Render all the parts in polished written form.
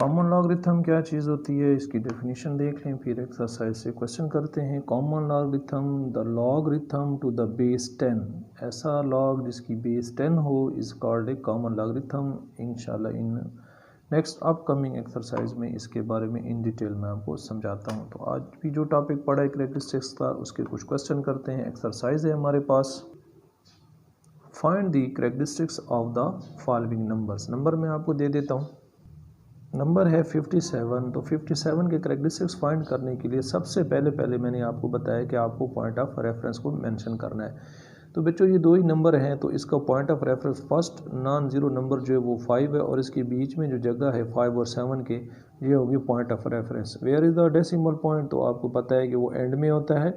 Common logarithm क्या चीज़ होती है, इसकी डेफिनेशन देख लें, फिर एक्सरसाइज से क्वेश्चन करते हैं। Common logarithm the logarithm to the base 10, ऐसा लॉग जिसकी बेस 10 हो is called a common logarithm. इंशाल्लाह इन नेक्स्ट अपकमिंग एक्सरसाइज में इसके बारे में इन डिटेल में आपको समझाता हूँ। तो आज भी जो टॉपिक पढ़ा है कैरेक्टरिस्टिक्स का, उसके कुछ क्वेश्चन करते हैं। एक्सरसाइज है हमारे पास, find the characteristics of the following numbers. Number मैं आपको दे देता हूँ। नंबर है 57। तो 57 के कैरेक्टरिस्टिक्स फाइंड करने के लिए सबसे पहले मैंने आपको बताया कि आपको पॉइंट ऑफ रेफरेंस को मेंशन करना है। तो बच्चों ये दो ही नंबर हैं, तो इसका point of reference first non zero number जो है वो 5 है, और इसके बीच में जो जगह है 5 और 7 के, ये होगी point of reference. Where is the decimal point, तो आपको पता है कि वो एंड में होता है।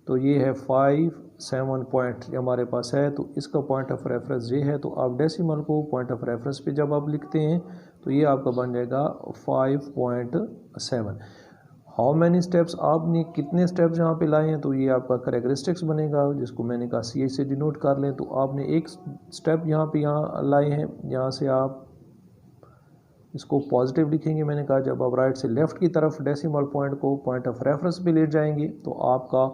तो ये है 5 7 पॉइंट हमारे पास है, तो इसका पॉइंट ऑफ रेफरेंस ये है। तो आप डेसिमल को पॉइंट ऑफ रेफरेंस पे जब आप लिखते हैं तो ये आपका बन जाएगा 5.7। हाउ मैनी स्टेप्स, आपने कितने स्टेप्स यहाँ पे लाए हैं, तो ये आपका कैरेक्टरिस्टिक्स बनेगा, जिसको मैंने कहा CH से डिनोट कर लें। तो आपने एक स्टेप यहाँ लाए हैं, यहाँ से आप इसको पॉजिटिव लिखेंगे। मैंने कहा जब आप राइट से लेफ़्ट की तरफ डेसिमल पॉइंट को पॉइंट ऑफ रेफरेंस पे ले जाएंगे तो आपका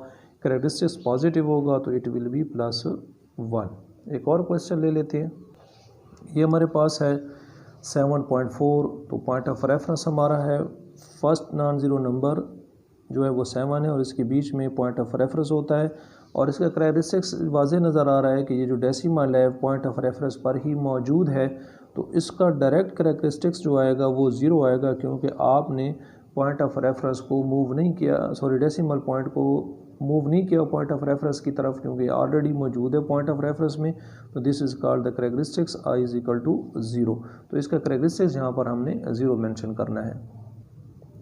कैरेक्टरिस्टिक्स पॉजिटिव होगा, तो इट विल बी +1। एक और क्वेश्चन ले लेते हैं। ये हमारे पास है 7.4। तो पॉइंट ऑफ रेफरेंस हमारा है फर्स्ट नॉन ज़ीरो नंबर जो है वो 7 है, और इसके बीच में पॉइंट ऑफ रेफरेंस होता है, और इसका कैरेक्टरिस्टिक्स वाज़े नज़र आ रहा है कि ये जो डेसिमल है पॉइंट ऑफ रेफरेंस पर ही मौजूद है। तो इसका डायरेक्ट कैरेक्टरिस्टिक्स जो आएगा वो 0 आएगा, क्योंकि आपने पॉइंट ऑफ रेफरेंस को मूव नहीं किया, डेसिमल पॉइंट को मूव नहीं किया पॉइंट ऑफ रेफरेंस की तरफ, क्योंकि ऑलरेडी मौजूद है पॉइंट ऑफ रेफरेंस में। तो this is called the characteristics I is equal to 0। तो इसका कैरेक्टरिस्टिक्स यहाँ पर हमने 0 मेंशन करना है।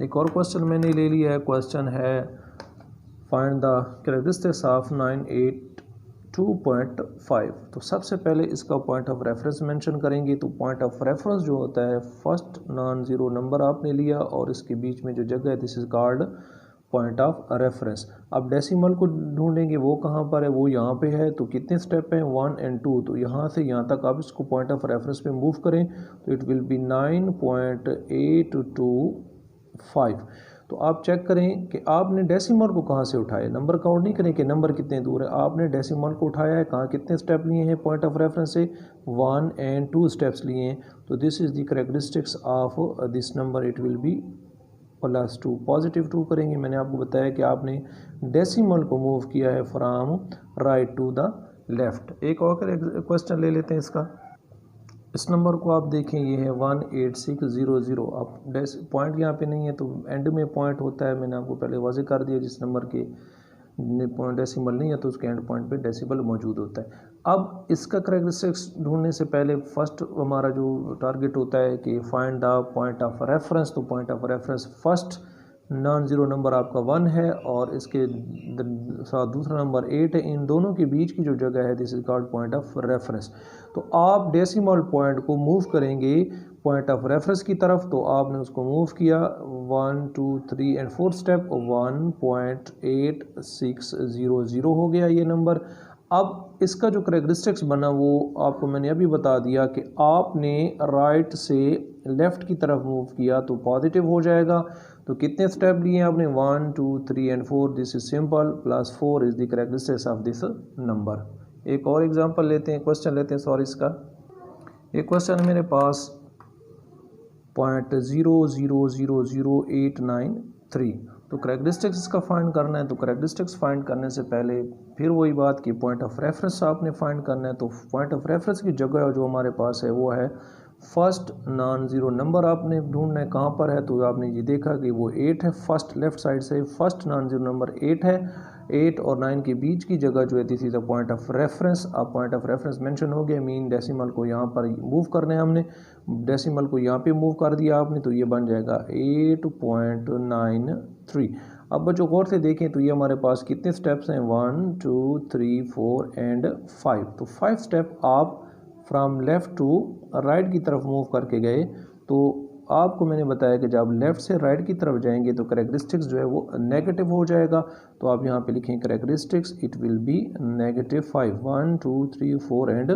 एक और क्वेश्चन मैंने ले लिया है। क्वेश्चन है फाइंड द कैरेक्टरिस्टिक्स ऑफ 982.5। तो सबसे पहले इसका पॉइंट ऑफ रेफरेंस मेंशन करेंगे। तो पॉइंट ऑफ रेफरेंस जो होता है फर्स्ट नॉन ज़ीरो नंबर आपने लिया, और इसके बीच में जो जगह है this is called point of reference. अब डेसिमल को ढूंढेंगे, वो कहाँ पर है, वो यहाँ पे है। तो कितने स्टेप हैं, 1 और 2। तो यहाँ से यहाँ तक आप इसको पॉइंट ऑफ रेफरेंस पे मूव करें तो इट विल बी 9.825। तो आप चेक करें कि आपने डेसिमल को कहाँ से उठाया। नंबर काउंट नहीं करें कि नंबर कितने दूर है, आपने डेसिमल को उठाया है, कहाँ कितने स्टेप लिए हैं पॉइंट ऑफ रेफरेंस से, 1 और 2 स्टेप्स लिए हैं। तो this is the characteristics of this number, it will be +2, positive 2 करेंगे। मैंने आपको बताया कि आपने डेसिमल को मूव किया है from right to the left. एक और क्वेश्चन ले लेते हैं इसका। इस नंबर को आप देखें, ये है 18600। अब पॉइंट यहाँ पे नहीं है, तो एंड में पॉइंट होता है, मैंने आपको पहले वाज़े कर दिया। जिस नंबर के पॉइंट डेसिमल नहीं है तो उसके एंड पॉइंट पे डेसिमल मौजूद होता है। अब इसका कैरेक्टरिस्टिक्स ढूंढने से पहले फर्स्ट हमारा जो टारगेट होता है कि find the point of reference. तो point of reference first non zero number आपका 1 है, और इसके साथ दूसरा नंबर 8 है। इन दोनों के बीच की जो जगह है this is called point of reference. तो आप डेसिमल पॉइंट को मूव करेंगे पॉइंट ऑफ रेफरेंस की तरफ। तो आपने उसको मूव किया 1 2 3 और 4 स्टेप, 1.8600 हो गया ये नंबर। अब इसका जो कैरेक्टरिस्टिक्स बना वो आपको मैंने अभी बता दिया कि आपने राइट से लेफ़्ट की तरफ मूव किया तो पॉजिटिव हो जाएगा। तो कितने स्टेप लिए आपने, 1 2 3 और 4। This is simple, +4 is the characteristics of this number. एक और एग्जांपल लेते हैं, क्वेश्चन लेते हैं सॉरी इसका। एक क्वेश्चन है मेरे पास 0.000893। तो कैरेक्टरिस्टिक्स इसका फाइंड करना है। तो कैरेक्टरिस्टिक्स फाइंड करने से पहले फिर वही बात कि पॉइंट ऑफ रेफरेंस आपने फाइंड करना है। तो पॉइंट ऑफ रेफरेंस की जगह जो हमारे पास है वो है फर्स्ट नॉन ज़ीरो नंबर आपने ढूंढना है कहाँ पर है। तो आपने ये देखा कि वो 8 है, फर्स्ट लेफ्ट साइड से फर्स्ट नॉन ज़ीरो नंबर 8 है। 8 और 9 के बीच की जगह जो है this is a point of reference. अब पॉइंट ऑफ रेफरेंस मेंशन हो गया, मीन डेसिमल को यहाँ पर मूव करना है हमने, डेसिमल को यहाँ पे मूव कर दिया आपने, तो ये बन जाएगा 8.93। अब बच्चों गौर से देखें तो ये हमारे पास कितने स्टेप्स हैं, 1 2 3 4 एंड 5। तो 5 स्टेप आप फ्रॉम लेफ़्ट टू राइट की तरफ मूव करके गए। तो आपको मैंने बताया कि जब लेफ़्ट से राइट की तरफ जाएंगे तो कैरेक्टरिस्टिक्स जो है वो नेगेटिव हो जाएगा। तो आप यहाँ पे लिखें characteristics, it will be -5, 1 2 3 4 and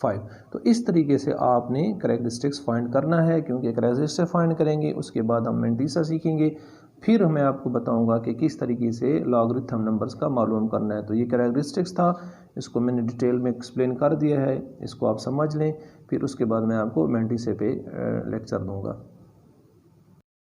5। तो इस तरीके से आपने कैरेक्टरिस्टिक्स फाइंड करना है, क्योंकि कैरेक्टरिस्टिक्स फाइंड करेंगे उसके बाद हम मैंटिसा सीखेंगे, फिर मैं आपको बताऊंगा कि किस तरीके से लॉगरिथम नंबर्स का मालूम करना है। तो ये कैरेक्टरिस्टिक्स था, इसको मैंने डिटेल में एक्सप्लेन कर दिया है, इसको आप समझ लें, फिर उसके बाद मैं आपको मैंटिसा पे लेक्चर दूंगा।